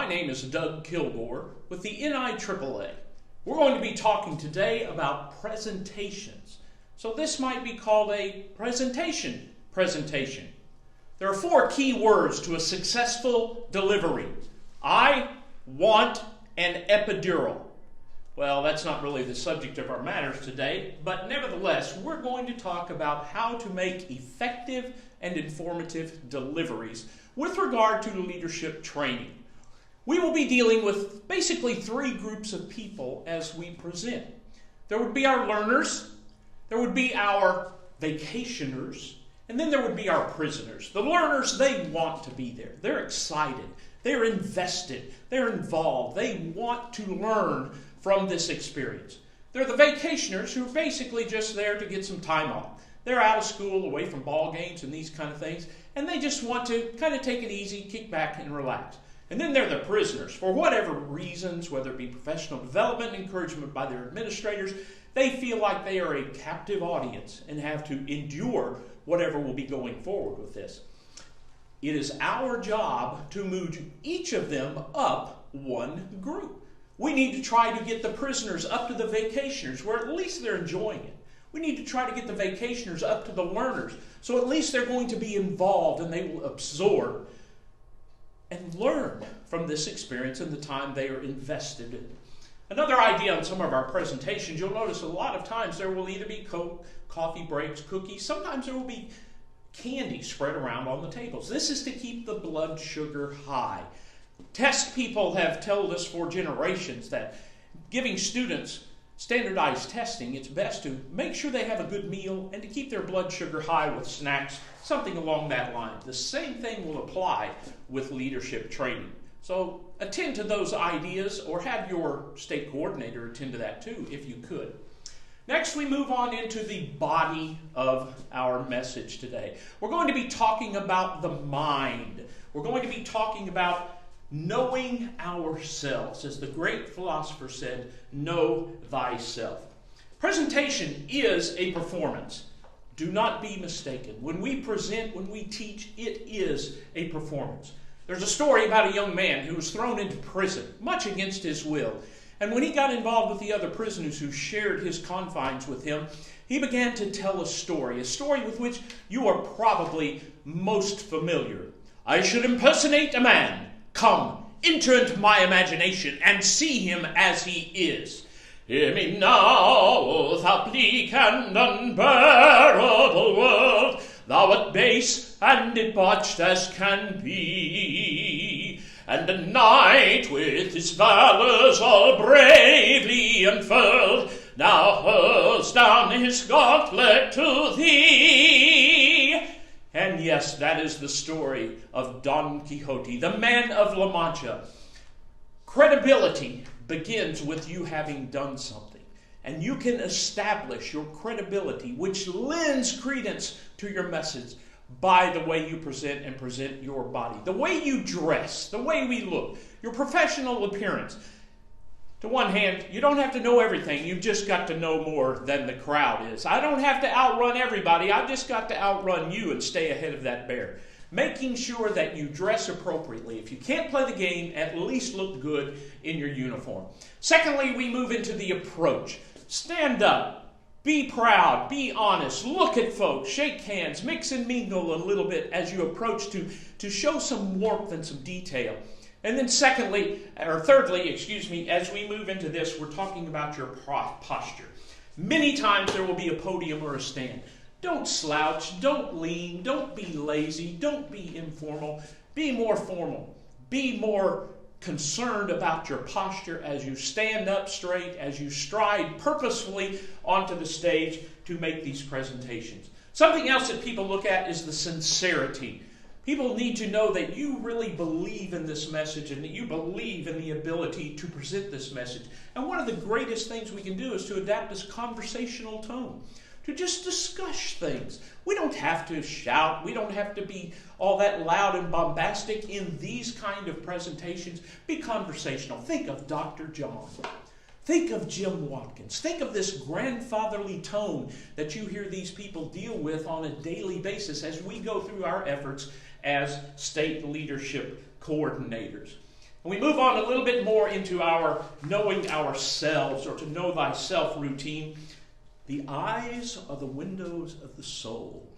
My name is Doug Kilgore with the NIAAA. We're going to be talking today about presentations. So this might be called a presentation. There are 4 key words to a successful delivery. I want an epidural. Well, that's not really the subject of our matters today, but nevertheless, we're going to talk about how to make effective and informative deliveries with regard to leadership training. We will be dealing with basically 3 groups of people as we present. There would be our learners, there would be our vacationers, and then there would be our prisoners. The learners, they want to be there. They're excited. They're invested. They're involved. They want to learn from this experience. They're the vacationers who are basically just there to get some time off. They're out of school, away from ball games and these kind of things, and they just want to kind of take it easy, kick back, and relax. And then they're the prisoners. For whatever reasons, whether it be professional development, encouragement by their administrators, they feel like they are a captive audience and have to endure whatever will be going forward with this. It is our job to move each of them up one group. We need to try to get the prisoners up to the vacationers, where at least they're enjoying it. We need to try to get the vacationers up to the learners, so at least they're going to be involved and they will absorb and learn from this experience in the time they are invested in. Another idea on some of our presentations, you'll notice a lot of times there will either be Coke, coffee breaks, cookies. Sometimes there will be candy spread around on the tables. This is to keep the blood sugar high. Test people have told us for generations that giving students standardized testing, it's best to make sure they have a good meal and to keep their blood sugar high with snacks, something along that line. The same thing will apply with leadership training. So attend to those ideas, or have your state coordinator attend to that too, if you could. Next, we move on into the body of our message today. We're going to be talking about the mind. We're going to be talking about knowing ourselves. As the great philosopher said, know thyself. Presentation is a performance. Do not be mistaken. When we present, when we teach, it is a performance. There's a story about a young man who was thrown into prison, much against his will. And when he got involved with the other prisoners who shared his confines with him, he began to tell a story with which you are probably most familiar. I should impersonate a man. Come, enter into my imagination and see him as he is. Hear me now, thou bleak and unbearable world, thou art base and debauched as can be. And a knight with his valours all bravely unfurled now hurls down his gauntlet to thee. And yes, that is the story of Don Quixote, the man of La Mancha. Credibility begins with you having done something. And you can establish your credibility, which lends credence to your message, by the way you present and present your body. The way you dress, the way we look, your professional appearance. To one hand, you don't have to know everything. You've just got to know more than the crowd is. I don't have to outrun everybody. I've just got to outrun you and stay ahead of that bear. Making sure that you dress appropriately. If you can't play the game, at least look good in your uniform. Secondly, we move into the approach. Stand up. Be proud. Be honest. Look at folks. Shake hands. Mix and mingle a little bit as you approach to show some warmth and some detail. And then thirdly, as we move into this, we're talking about your posture. Many times there will be a podium or a stand. Don't slouch, don't lean, don't be lazy, don't be informal. Be more formal. Be more concerned about your posture as you stand up straight, as you stride purposefully onto the stage to make these presentations. Something else that people look at is the sincerity. People need to know that you really believe in this message and that you believe in the ability to present this message. And one of the greatest things we can do is to adapt this conversational tone, to just discuss things. We don't have to shout. We don't have to be all that loud and bombastic in these kind of presentations. Be conversational. Think of Dr. John. Think of Jim Watkins. Think of this grandfatherly tone that you hear these people deal with on a daily basis as we go through our efforts as state leadership coordinators. And we move on a little bit more into our knowing ourselves, or to know thyself routine. The eyes are the windows of the soul.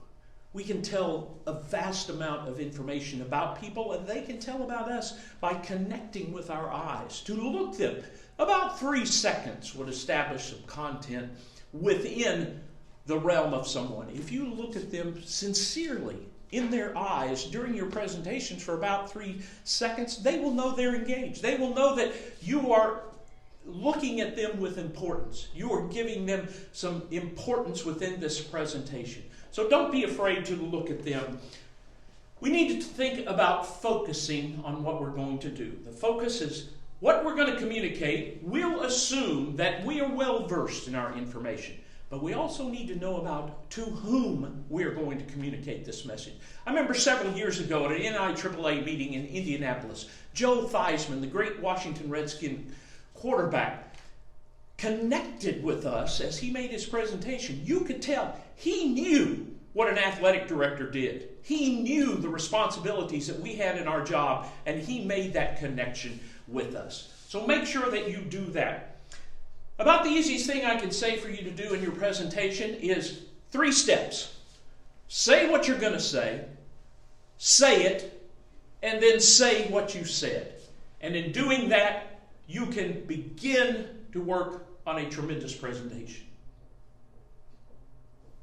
We can tell a vast amount of information about people, and they can tell about us by connecting with our eyes. To look them, about 3 seconds would establish some content within the realm of someone. If you look at them sincerely in their eyes during your presentations for about 3 seconds, they will know they're engaged. They will know that you are looking at them with importance. You are giving them some importance within this presentation. So don't be afraid to look at them. We need to think about focusing on what we're going to do. The focus is what we're going to communicate. We'll assume that we are well versed in our information, but we also need to know about to whom we're going to communicate this message. I remember several years ago at an NIAAA meeting in Indianapolis, Joe Theismann, the great Washington Redskin quarterback, connected with us as he made his presentation. You could tell he knew what an athletic director did. He knew the responsibilities that we had in our job, and he made that connection with us. So make sure that you do that. About the easiest thing I can say for you to do in your presentation is 3 steps. Say what you're going to say it, and then say what you said. And in doing that, you can begin to work on a tremendous presentation.